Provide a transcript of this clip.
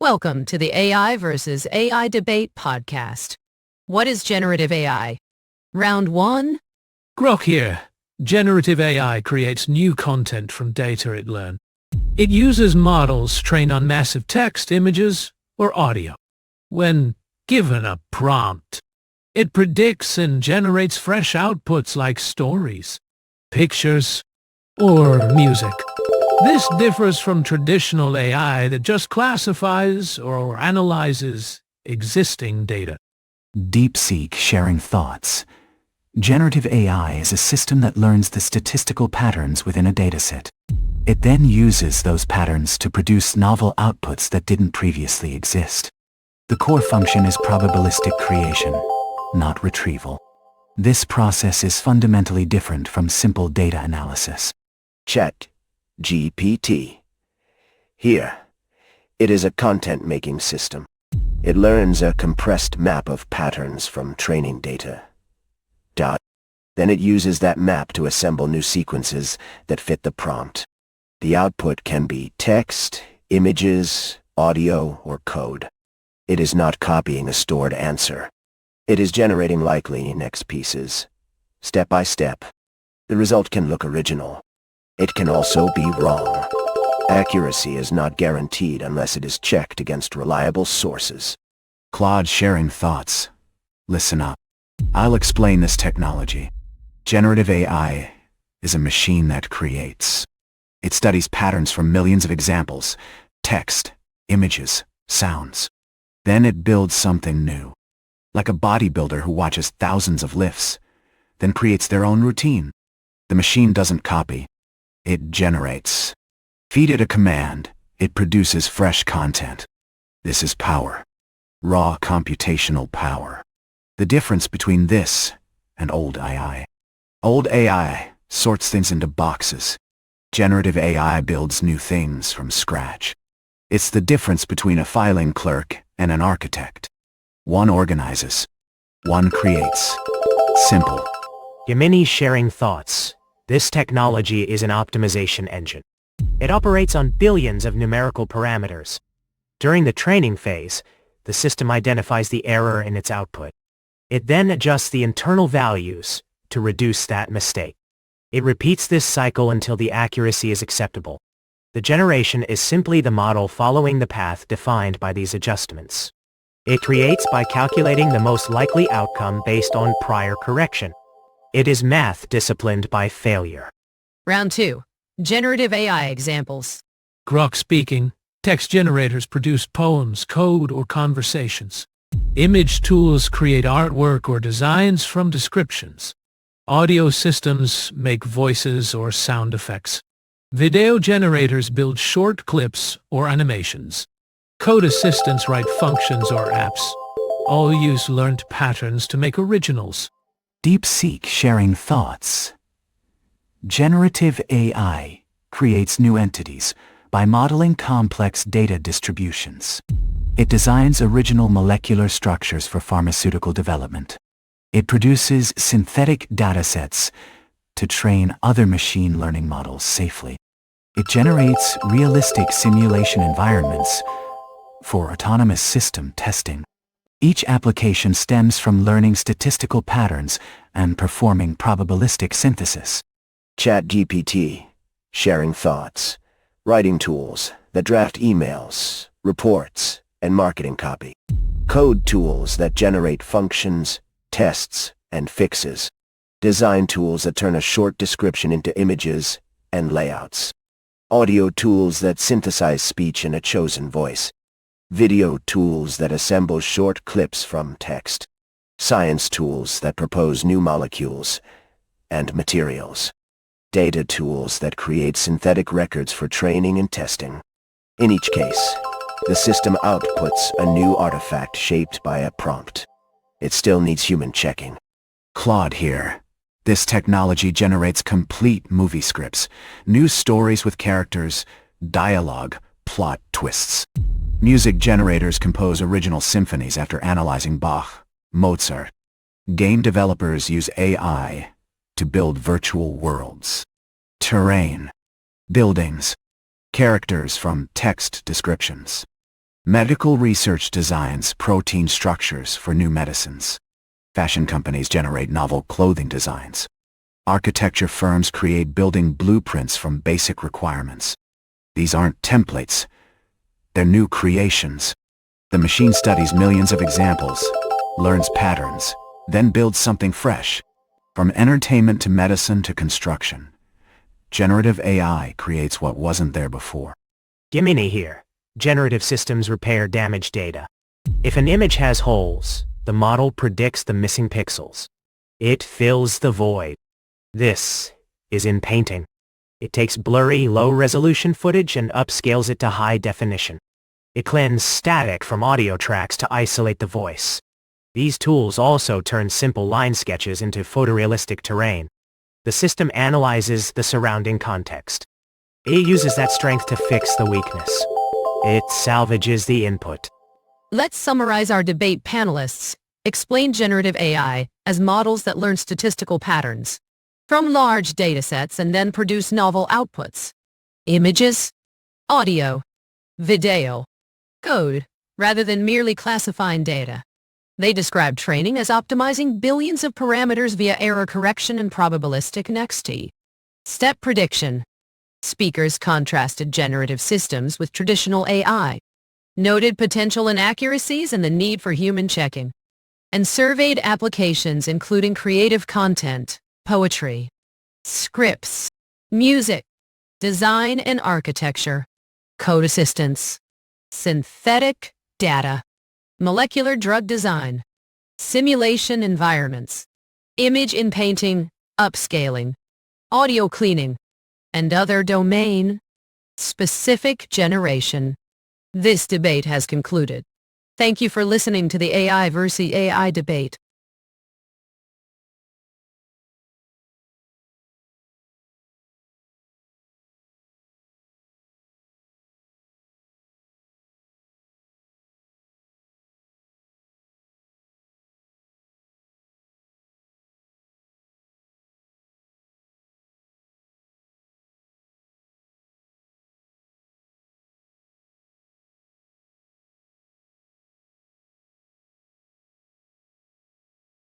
Welcome to the AI versus AI debate podcast. What is generative AI? Round 1. Grok here. Generative AI creates new content from data it learned. It uses models trained on massive text, images, or audio. When given a prompt, it predicts and generates fresh outputs like stories, pictures, or music. This differs from traditional AI that just classifies or analyzes existing data. DeepSeek sharing thoughts. Generative AI is a system that learns the statistical patterns within a dataset. It then uses those patterns to produce novel outputs that didn't previously exist. The core function is probabilistic creation, not retrieval. This process is fundamentally different from simple data analysis. ChatGPT. Here, it is a content-making system. It learns a compressed map of patterns from training data. Then it uses that map to assemble new sequences that fit the prompt. The output can be text, images, audio, or code. It is not copying a stored answer. It is generating likely next pieces, step by step. The result can look original. It can also be wrong. Accuracy is not guaranteed unless it is checked against reliable sources. Claude sharing thoughts. Listen up. I'll explain this technology. Generative AI is a machine that creates. It studies patterns from millions of examples, text, images, sounds. Then it builds something new. Like a bodybuilder who watches thousands of lifts, then creates their own routine. The machine doesn't copy. It generates. Feed it a command, it produces fresh content. This is power. Raw computational power. The difference between this and old AI. Old AI sorts things into boxes. Generative AI builds new things from scratch. It's the difference between a filing clerk and an architect. One organizes. One creates. Simple. Gemini sharing thoughts. This technology is an optimization engine. It operates on billions of numerical parameters. During the training phase, the system identifies the error in its output. It then adjusts the internal values to reduce that mistake. It repeats this cycle until the accuracy is acceptable. The generation is simply the model following the path defined by these adjustments. It creates by calculating the most likely outcome based on prior correction. It is math disciplined by failure. Round 2. Generative AI examples. Grok speaking. Text generators produce poems, code, or conversations. Image tools create artwork or designs from descriptions. Audio systems make voices or sound effects. Video generators build short clips or animations. Code assistants write functions or apps. All use learned patterns to make originals. DeepSeek sharing thoughts. Generative AI creates new entities by modeling complex data distributions. It designs original molecular structures for pharmaceutical development. It produces synthetic datasets to train other machine learning models safely. It generates realistic simulation environments for autonomous system testing. Each application stems from learning statistical patterns and performing probabilistic synthesis. ChatGPT. Sharing thoughts. Writing tools that draft emails, reports, and marketing copy. Code tools that generate functions, tests, and fixes. Design tools that turn a short description into images and layouts. Audio tools that synthesize speech in a chosen voice. Video tools that assemble short clips from text. Science tools that propose new molecules and materials. Data tools that create synthetic records for training and testing. In each case, the system outputs a new artifact shaped by a prompt. It still needs human checking. Claude here. This technology generates complete movie scripts, new stories with characters, dialogue, plot twists. Music generators compose original symphonies after analyzing Bach, Mozart. Game developers use AI to build virtual worlds. Terrain. Buildings. Characters from text descriptions. Medical research designs protein structures for new medicines. Fashion companies generate novel clothing designs. Architecture firms create building blueprints from basic requirements. These aren't templates. They're new creations. The machine studies millions of examples, learns patterns, then builds something fresh. From entertainment to medicine to construction, generative AI creates what wasn't there before. Gemini here. Generative systems repair damaged data. If an image has holes, the model predicts the missing pixels. It fills the void. This is in painting. It takes blurry, low-resolution footage and upscales it to high definition. It cleans static from audio tracks to isolate the voice. These tools also turn simple line sketches into photorealistic terrain. The system analyzes the surrounding context. It uses that strength to fix the weakness. It salvages the input. Let's summarize our debate panelists. Explain generative AI as models that learn statistical patterns from large datasets and then produce novel outputs. Images, audio, video, code, rather than merely classifying data. They describe training as optimizing billions of parameters via error correction and probabilistic next-t. Step prediction. Speakers contrasted generative systems with traditional AI, noted potential inaccuracies and the need for human checking, and surveyed applications including creative content, poetry, scripts, music, design and architecture, code assistance, synthetic data, molecular drug design, simulation environments, image in painting, upscaling, audio cleaning, and other domain-specific generation. This debate has concluded. Thank you for listening to the AI versus AI debate.